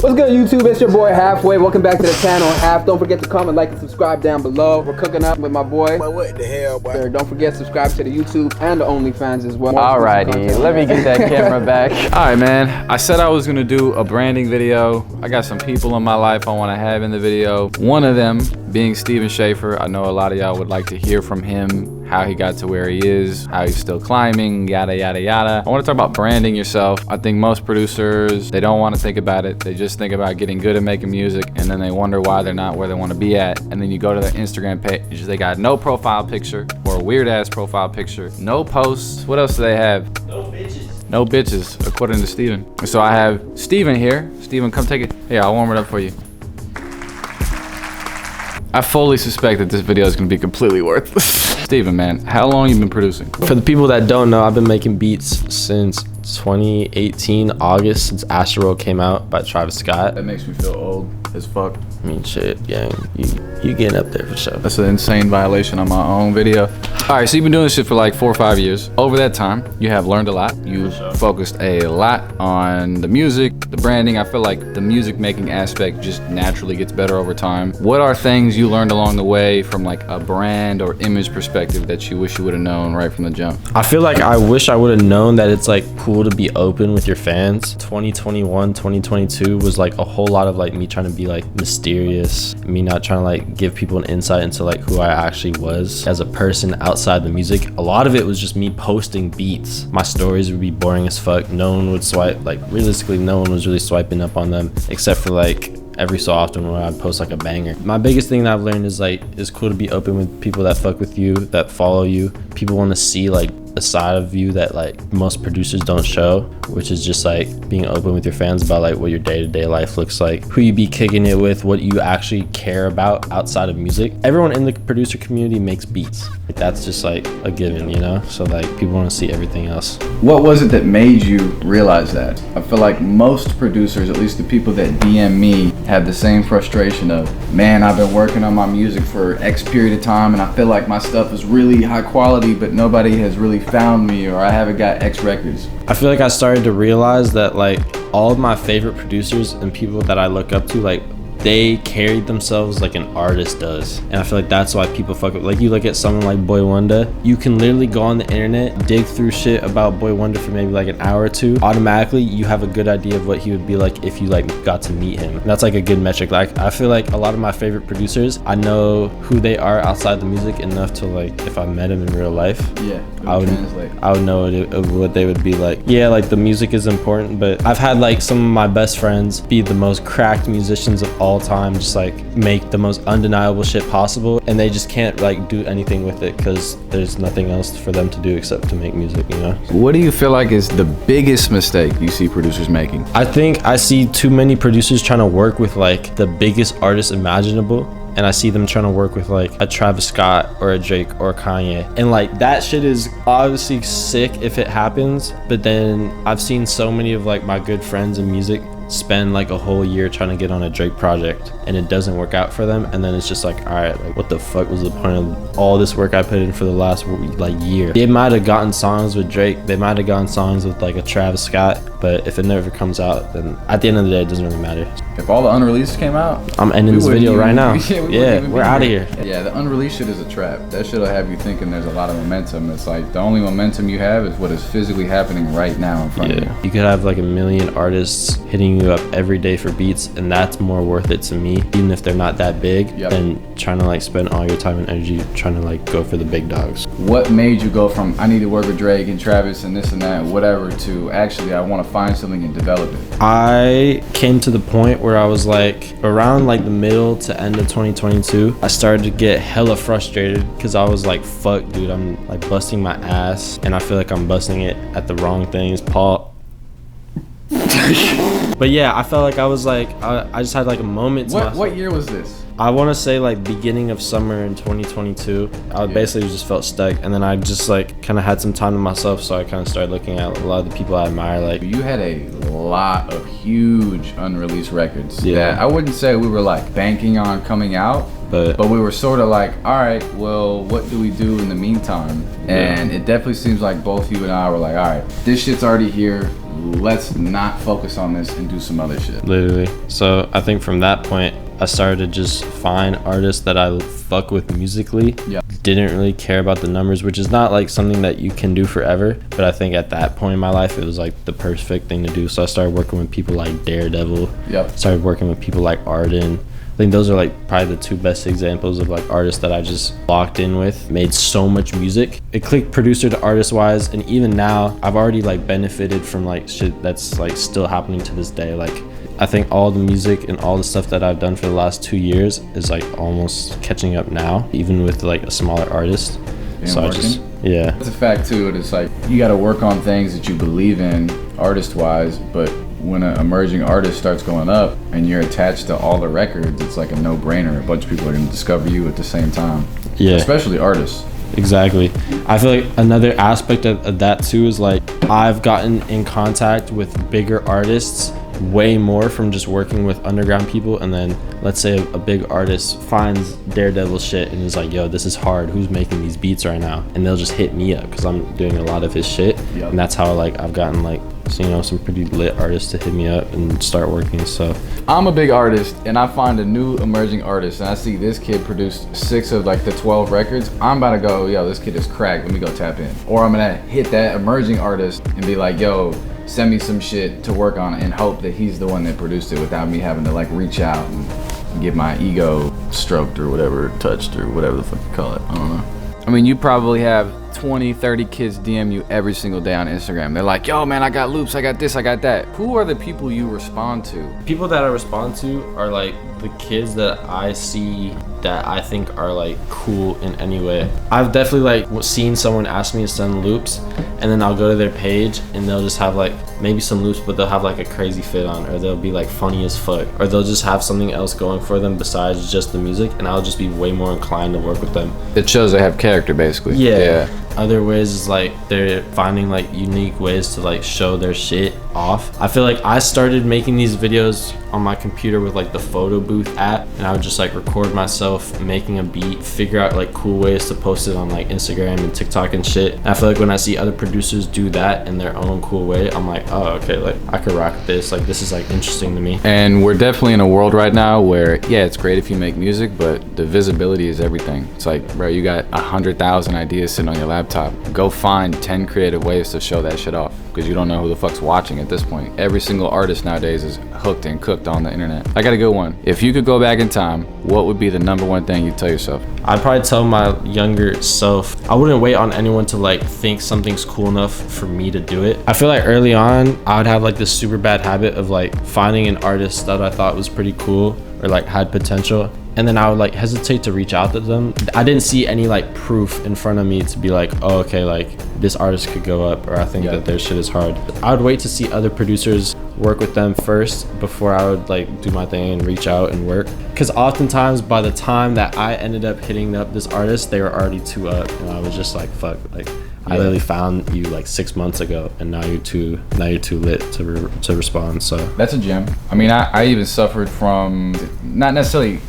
What's good, YouTube? It's your boy Halfway. Welcome back to the channel, Half. Don't forget to comment, like, and subscribe down below. We're cooking up with my boy. But what the hell, boy? Sir, don't forget to subscribe to the YouTube and the OnlyFans as well. Alrighty, let me get that camera back. Alright, man. I said I was gonna do a branding video. I got some people in my life I want to have in the video. One of them being Steven Shaeffer. I know a lot of y'all would like to hear from him, how he got to where he is, how he's still climbing, yada, yada, yada. I want to talk about branding yourself. I think most producers, they don't want to think about it. They just think about getting good at making music, and then they wonder why they're not where they want to be at. And then you go to their Instagram page, they got no profile picture, or a weird ass profile picture, no posts. What else do they have? No bitches. No bitches, according to Steven. So I have Steven here. Steven, come take it. Here, I'll warm it up for you. I fully suspect that this video is gonna be completely worthless. Steven, man, how long have you been producing? For the people that don't know, I've been making beats since 2018, August, since Asteroid came out by Travis Scott. That makes me feel old as fuck. I mean, shit, gang, you getting up there for sure. That's an insane violation on my own video. All right, so you've been doing this shit for like 4 or 5 years. Over that time, you have learned a lot. You focused a lot on the music, the branding. I feel like the music making aspect just naturally gets better over time. What are things you learned along the way from like a brand or image perspective that you wish you would have known right from the jump? I feel like I wish I would have known that it's like cool to be open with your fans. 2021, 2022 was like a whole lot of like me trying to be like mysterious, me not trying to like give people an insight into like who I actually was as a person outside the music. A lot of it was just me posting beats. My stories would be boring as fuck. No one would swipe, like realistically no one was really swiping up on them except for like every so often when I post like a banger. My biggest thing that I've learned is like it's cool to be open with people that fuck with you, that follow you. People want to see like a side of you that like most producers don't show, which is just like being open with your fans about like what your day-to-day life looks like, who you be kicking it with, what you actually care about outside of music. Everyone in the producer community makes beats. Like, that's just like a given, you know? So like people want to see everything else. What was it that made you realize that? I feel like most producers, at least the people that DM me, have the same frustration of, man, I've been working on my music for X period of time and I feel like my stuff is really high quality, but nobody has really found me, or I haven't got X records. I feel like I started to realize that like all of my favorite producers and people that I look up to, like they carried themselves like an artist does, and I feel like that's why people fuck with. Like you look at someone like Boy Wonder, you can literally go on the internet, dig through shit about Boy Wonder for maybe like an hour or two. Automatically you have a good idea of what he would be like if you like got to meet him. And that's like a good metric. Like I feel like a lot of my favorite producers, I know who they are outside the music enough to like if I met them in real life, yeah, I would know what they would be like. Yeah, like the music is important, but I've had like some of my best friends be the most cracked musicians of all time, just like make the most undeniable shit possible, and they just can't like do anything with it because there's nothing else for them to do except to make music, you know? What do you feel like is the biggest mistake you see producers making? I think I see too many producers trying to work with like the biggest artists imaginable, and I see them trying to work with like a Travis Scott or a Drake or a Kanye, and like that shit is obviously sick if it happens, but then I've seen so many of like my good friends in music spend like a whole year trying to get on a Drake project and it doesn't work out for them, and then it's just like, all right, like what the fuck was the point of all this work I put in for the last like year? They might have gotten songs with Drake, they might have gotten songs with like a Travis Scott, but if it never comes out, then at the end of the day it doesn't really matter. If all the unreleased came out, I'm ending this video right now. Yeah, we're out of here. Yeah, the unreleased shit is a trap. That shit'll have you thinking there's a lot of momentum. It's like the only momentum you have is what is physically happening right now in front of you. You could have like 1 million artists hitting you up every day for beats, and that's more worth it to me, even if they're not that big, than trying to like spend all your time and energy trying to like go for the big dogs. What made you go from I need to work with Drake and Travis and this and that, whatever, to actually I want to find something and develop it? I came to the point where I was like around like the middle to end of 2022, I started to get hella frustrated because I was like, fuck dude, I'm like busting my ass and I feel like I'm busting it at the wrong things. Paul. But yeah, I felt like I was like, I just had like a moment to myself. What year was this? I want to say like beginning of summer in 2022. I basically just felt stuck, and then I just like kind of had some time to myself, so I kind of started looking at a lot of the people I admire. Like you had a lot of huge unreleased records that I wouldn't say we were like banking on coming out, but we were sort of like, all right, well, what do we do in the meantime? And it definitely seems like both you and I were like, all right, this shit's already here. let's not focus on this and do some other shit. Literally. So I think from that point, I started to just find artists that I fuck with musically. Yeah. Didn't really care about the numbers, which is not like something that you can do forever. But I think at that point in my life, it was like the perfect thing to do. So I started working with people like Daredevil. Yep. Started working with people like Arden. I think those are like probably the two best examples of like artists that I just locked in with, made so much music. It clicked producer to artist wise, and even now I've already like benefited from like shit that's like still happening to this day. Like I think all the music and all the stuff that I've done for the last 2 years is like almost catching up now, even with like a smaller artist. So I just, yeah. It's a fact too, it's like you gotta work on things that you believe in artist wise, but when an emerging artist starts going up and you're attached to all the records, it's like a no-brainer. A bunch of people are gonna discover you at the same time. Yeah. Especially artists. Exactly. I feel like another aspect of that too is like I've gotten in contact with bigger artists way more from just working with underground people, and then let's say a big artist finds Daredevil shit and is like, yo, this is hard, who's making these beats right now? And they'll just hit me up because I'm doing a lot of his shit. Yep. And that's how like I've gotten like, you know, some pretty lit artists to hit me up and start working. So I'm a big artist and I find a new emerging artist and I see this kid produced 6 of like the 12 records. I'm about to go, yo, this kid is cracked, let me go tap in. Or I'm gonna hit that emerging artist and be like, yo, send me some shit to work on and hope that he's the one that produced it without me having to like reach out and get my ego stroked or whatever, touched or whatever the fuck you call it. I don't know. I mean, you probably have 20, 30 kids DM you every single day on Instagram. They're like, yo man, I got loops, I got this, I got that. Who are the people you respond to? People that I respond to are like the kids that I see that I think are like cool in any way. I've definitely like seen someone ask me to send loops, and then I'll go to their page and they'll just have like maybe some loops, but they'll have like a crazy fit on, or they'll be like funny as fuck, or they'll just have something else going for them besides just the music, and I'll just be way more inclined to work with them. It shows they have character basically. Yeah. Other ways is like they're finding like unique ways to like show their shit off. I feel like I started making these videos on my computer with like the photo booth app, and I would just like record myself making a beat, figure out like cool ways to post it on like Instagram and TikTok and shit. And I feel like when I see other producers do that in their own cool way, I'm like, oh, okay, like I could rock this, like this is like interesting to me. And we're definitely in a world right now where, yeah, it's great if you make music, but the visibility is everything. It's like, bro, you got 100,000 ideas sitting on your laptop. Go find 10 creative ways to show that shit off, because you don't know who the fuck's watching at this point. Every single artist nowadays is hooked and cooked on the internet. I got a good one. If you could go back in time, what would be the #1 thing you'd tell yourself? I'd probably tell my younger self, I wouldn't wait on anyone to like think something's cool enough for me to do it. I feel like early on, I would have like this super bad habit of like finding an artist that I thought was pretty cool or like had potential, and then I would like hesitate to reach out to them. I didn't see any like proof in front of me to be like, oh, okay, like this artist could go up, or I think that their shit is hard. I would wait to see other producers, work with them first before I would like do my thing and reach out and work. Because oftentimes by the time that I ended up hitting up this artist, they were already 2 up, and I was just like, fuck, like I literally found you like 6 months ago, and now you're too lit to respond. So that's a gem. I mean, I even suffered from not necessarily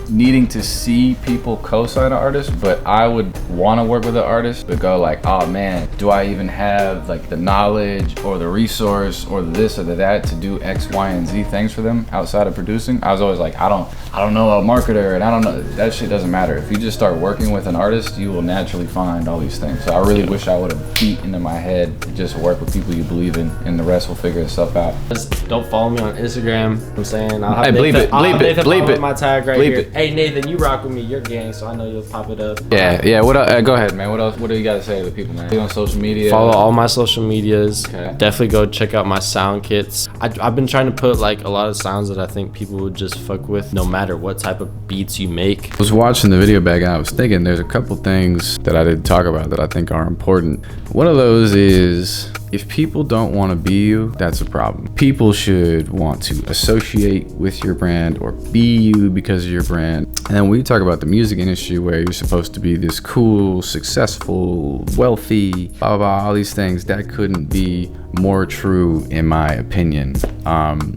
needing to see people co-sign an artist, but I would want to work with an artist but go like, oh man, do I even have like the knowledge or the resource or the this or the that to do X, Y, and Z things for them outside of producing? I was always like, I don't know a marketer, and I don't know, that shit doesn't matter. If you just start working with an artist, you will naturally find all these things. So I really wish I would have beat into my head to just work with people you believe in, and the rest will figure itself out. Just don't follow me on Instagram. I'm saying I'll have hey, bleep it. My tag right bleep here. It. Hey Nathan, you rock with me. You're gang, so I know you'll pop it up. Yeah. What? Go ahead, man. What else? What do you got to say to people, man? You on social media? Follow all my social medias. Okay. Definitely go check out my sound kits. I've been trying to put like a lot of sounds that I think people would just fuck with, no matter what type of beats you make. I was watching the video back and I was thinking there's a couple things that I didn't talk about that I think are important. One of those is, if people don't want to be you, that's a problem. People should want to associate with your brand or be you because of your brand. And then we talk about the music industry where you're supposed to be this cool, successful, wealthy, blah, blah, blah, all these things. That couldn't be more true in my opinion.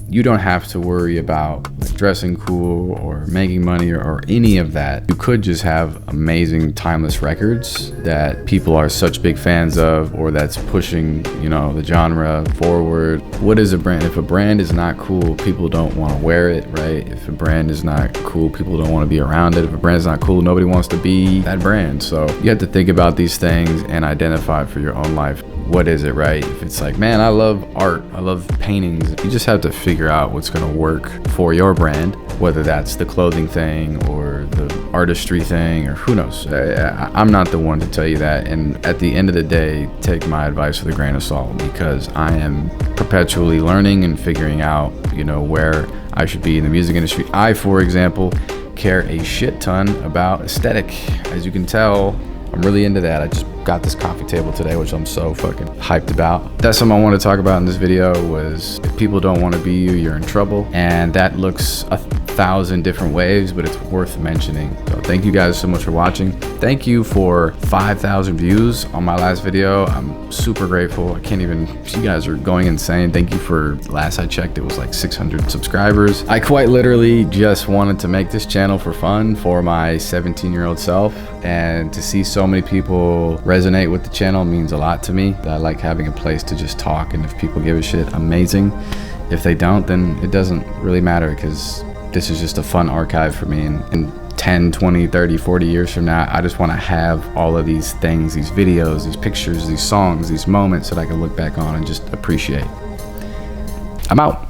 You don't have to worry about like dressing cool or making money or any of that. You could just have amazing timeless records that people are such big fans of, or that's pushing, you know, the genre forward. What is a brand? If a brand is not cool, people don't want to wear it, right? If a brand is not cool, people don't want to be around it. If a brand is not cool, nobody wants to be that brand. So you have to think about these things and identify for your own life. What is it, right? If it's like, man, I love art, I love paintings, you just have to figure out what's gonna work for your brand, whether that's the clothing thing or the artistry thing, or who knows. I'm not the one to tell you that, and at the end of the day, take my advice with a grain of salt, because I am perpetually learning and figuring out, you know, where I should be in the music industry. I, for example, care a shit ton about aesthetic. As you can tell, I'm really into that. I just got this coffee table today, which I'm so fucking hyped about. That's something I want to talk about in this video, was if people don't want to be you, you're in trouble. And that looks 1,000 different ways, but it's worth mentioning. So thank you guys so much for watching. Thank you for 5,000 views on my last video. I'm super grateful. I can't even, you guys are going insane. Thank you for, last I checked, it was like 600 subscribers. I quite literally just wanted to make this channel for fun for my 17-year-old self, and to see so many people resonate with the channel means a lot to me. I like having a place to just talk, and if people give a shit, amazing. If they don't, then it doesn't really matter, because this is just a fun archive for me. And 10, 20, 30, 40 years from now, I just want to have all of these things, these videos, these pictures, these songs, these moments that I can look back on and just appreciate. I'm out.